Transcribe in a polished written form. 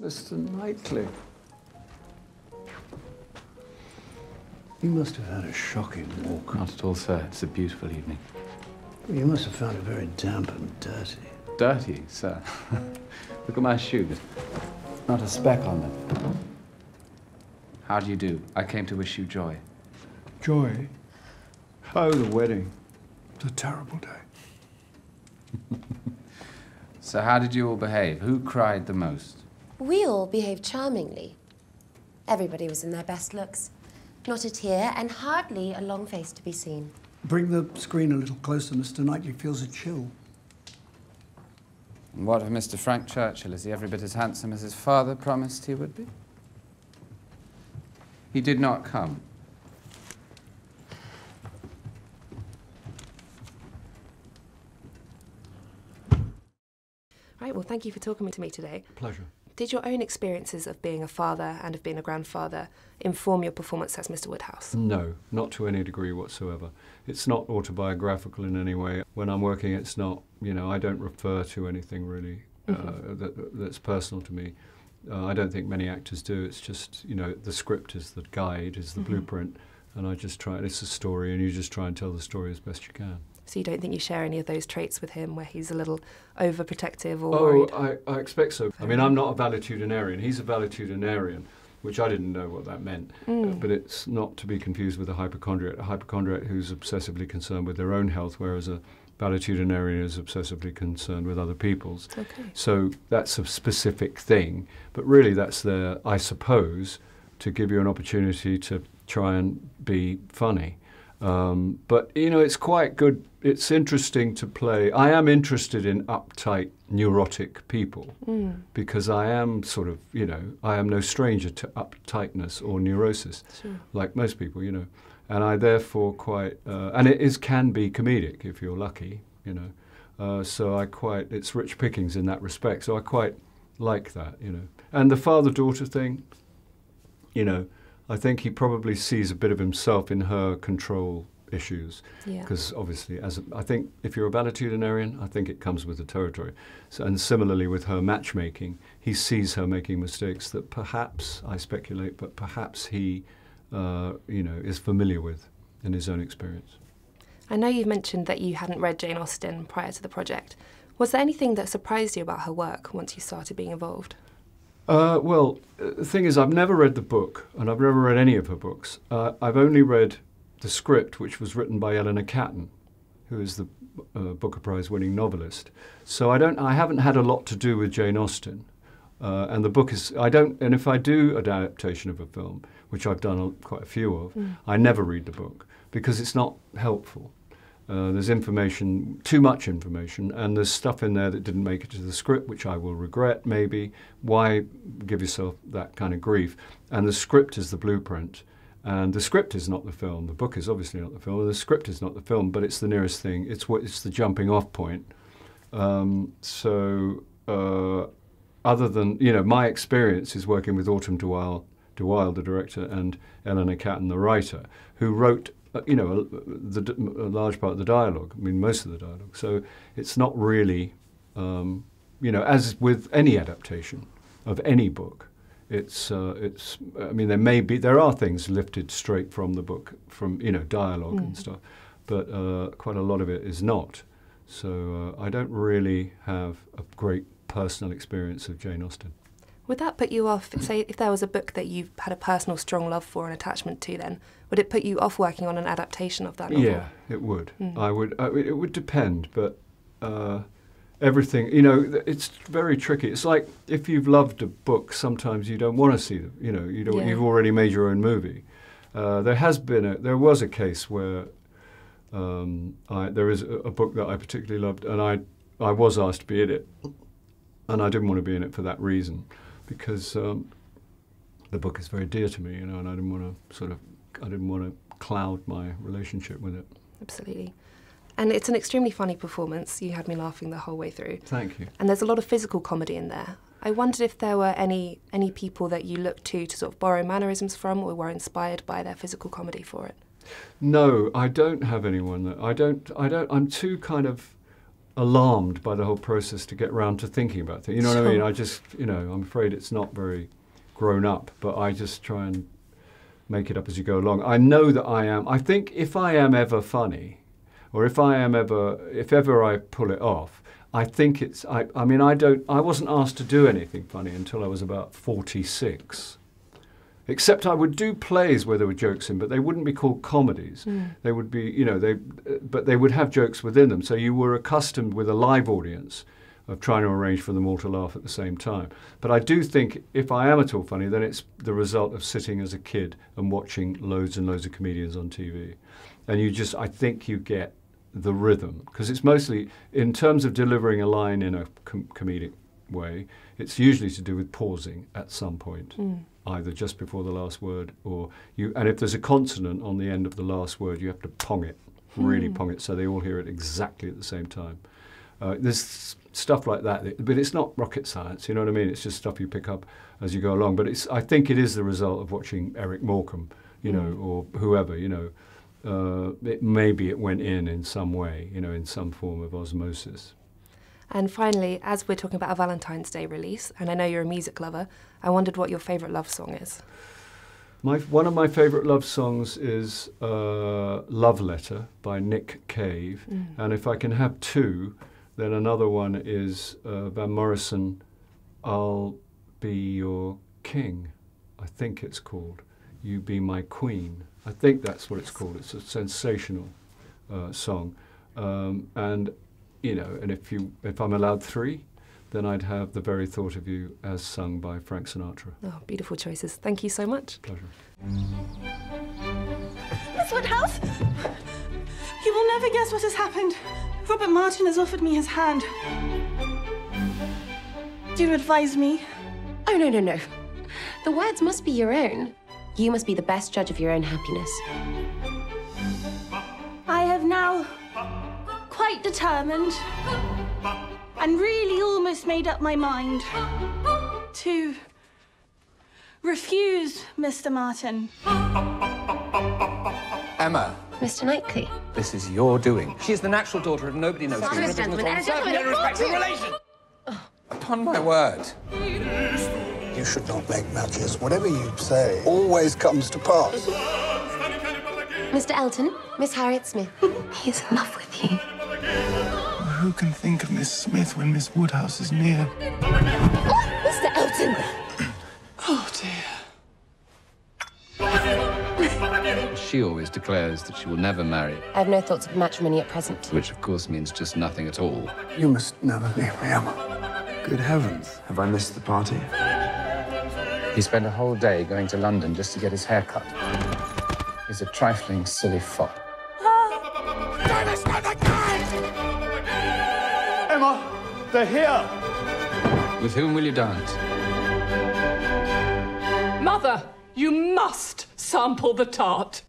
Mr. Knightley. You must have had a shocking walk. Not at all, sir. It's a beautiful evening. You must have found it very damp and dirty. Dirty, sir? Look at my shoes. Not a speck on them. How do you do? I came to wish you joy. Joy? Oh, the wedding. It's a terrible day. So how did you all behave? Who cried the most? We all behaved charmingly. Everybody was in their best looks. Not a tear and hardly a long face to be seen. Bring the screen a little closer. Mr. Knightley feels a chill. And what of Mr. Frank Churchill? Is he every bit as handsome as his father promised he would be? He did not come. Right, well, thank you for talking to me today. Pleasure. Did your own experiences of being a father and of being a grandfather inform your performance as Mr. Woodhouse? No, not to any degree whatsoever. It's not autobiographical in any way. When I'm working, it's not, you know, I don't refer to anything really that's personal to me. I don't think many actors do. It's just, you know, the script is the guide, is the blueprint, and I just try, it's a story, and you just try and tell the story as best you can. So you don't think you share any of those traits with him, where he's a little overprotective or worried? Oh, I expect so. I mean, I'm not a valetudinarian. He's a valetudinarian, which I didn't know what that meant. But it's not to be confused with a hypochondriac. A hypochondriac who's obsessively concerned with their own health, whereas a valetudinarian is obsessively concerned with other people's. Okay. So that's a specific thing. But really that's there, I suppose, to give you an opportunity to try and be funny. But, you know, it's quite good. It's interesting to play. I am interested in uptight, neurotic people because I am sort of, you know, I am no stranger to uptightness or neurosis, like most people, you know. And I therefore quite, and it can be comedic if you're lucky, you know. So I quite, it's rich pickings in that respect. So I quite like that, you know. And the father-daughter thing, you know, I think he probably sees a bit of himself in her control issues. Because obviously, I think if you're a valetudinarian, I think it comes with the territory. So, and similarly with her matchmaking, he sees her making mistakes that perhaps, I speculate, but perhaps he, you know, is familiar with in his own experience. I know you've mentioned that you hadn't read Jane Austen prior to the project. Was there anything that surprised you about her work once you started being involved? Well, the thing is, I've never read the book, and I've never read any of her books. I've only read the script, which was written by Eleanor Catton, who is the Booker Prize-winning novelist. So I haven't had a lot to do with Jane Austen, and the book is. And if I do an adaptation of a film, which I've done quite a few of, I never read the book because it's not helpful. There's information, too much information, and there's stuff in there that didn't make it to the script, which I will regret, maybe. Why give yourself that kind of grief? And the script is the blueprint. And the script is not the film. The book is obviously not the film. The script is not the film, but it's the nearest thing. It's the jumping off point. Other than, you know, my experience is working with Autumn De Wilde, the director, and Eleanor Catton, the writer, who wrote you know, a large part of the dialogue, I mean, most of the dialogue. So it's not really, you know, as with any adaptation of any book, I mean, there are things lifted straight from the book, from, you know, dialogue and stuff, but quite a lot of it is not. So I don't really have a great personal experience of Jane Austen. Would that put you off, say, if there was a book that you had a personal strong love for and attachment to then, would it put you off working on an adaptation of that novel? Yeah, it would. It would depend, but everything, you know, it's very tricky. It's like if you've loved a book, sometimes you don't want to see them, you know, you've already made your own movie. There was a case where there is a book that I particularly loved, and I was asked to be in it, and I didn't want to be in it for that reason. Because the book is very dear to me, you know, and I didn't want to cloud my relationship with it. Absolutely. And it's an extremely funny performance. You had me laughing the whole way through. Thank you. And there's a lot of physical comedy in there. I wondered if there were any people that you looked to sort of borrow mannerisms from or were inspired by their physical comedy for it. No, I don't have anyone that, I'm too kind of alarmed by the whole process to get round to thinking about things. You know what I mean? I just, you know, I'm afraid it's not very grown up, but I just try and make it up as you go along. I know that I think if I am ever funny, or if ever I pull it off, I think it's, I wasn't asked to do anything funny until I was about 46. Except I would do plays where there were jokes in, but they wouldn't be called comedies. They would be, you know, but they would have jokes within them. So you were accustomed with a live audience of trying to arrange for them all to laugh at the same time. But I do think if I am at all funny, then it's the result of sitting as a kid and watching loads and loads of comedians on TV. And you just, I think you get the rhythm, because it's mostly, in terms of delivering a line in a comedic way, it's usually to do with pausing at some point. Either just before the last word, or you, and if there's a consonant on the end of the last word, you have to pong it, really pong it, so they all hear it exactly at the same time. There's stuff like that, but it's not rocket science, you know what I mean? It's just stuff you pick up as you go along. But it's, I think it is the result of watching Eric Morecambe, you know, or whoever, you know. Maybe it went in some way, you know, in some form of osmosis. And finally, as we're talking about a Valentine's Day release, and I know you're a music lover, I wondered what your favourite love song is. One of my favourite love songs is Love Letter by Nick Cave. And if I can have two, then another one is Van Morrison, I'll Be Your King, I think it's called. You Be My Queen. I think that's what it's called. It's a sensational song. And you know, and if I'm allowed three, then I'd have The Very Thought of You as sung by Frank Sinatra. Oh, beautiful choices. Thank you so much. Pleasure. Miss Woodhouse! You will never guess what has happened. Robert Martin has offered me his hand. Do you advise me? Oh, no, no, no. The words must be your own. You must be the best judge of your own happiness. I have now quite determined and really almost made up my mind to refuse Mr. Martin. Emma. Mr. Knightley. This is your doing. She is the natural daughter of nobody knows. Silence, gentlemen, and gentlemen, relation. Upon my word. You should not make matches. Whatever you say always comes to pass. Mr. Elton, Miss Harriet Smith. He's in love with you. Who can think of Miss Smith when Miss Woodhouse is near? Oh, Mr. Elton! Oh, dear. She always declares that she will never marry, I have no thoughts of matrimony at present. which of course means just nothing at all. You must never leave me, Emma. Good heavens. Have I missed the party? He spent a whole day going to London just to get his hair cut. He's a trifling, silly fop. Emma, they're here. With whom will you dance? Mother, you must sample the tart.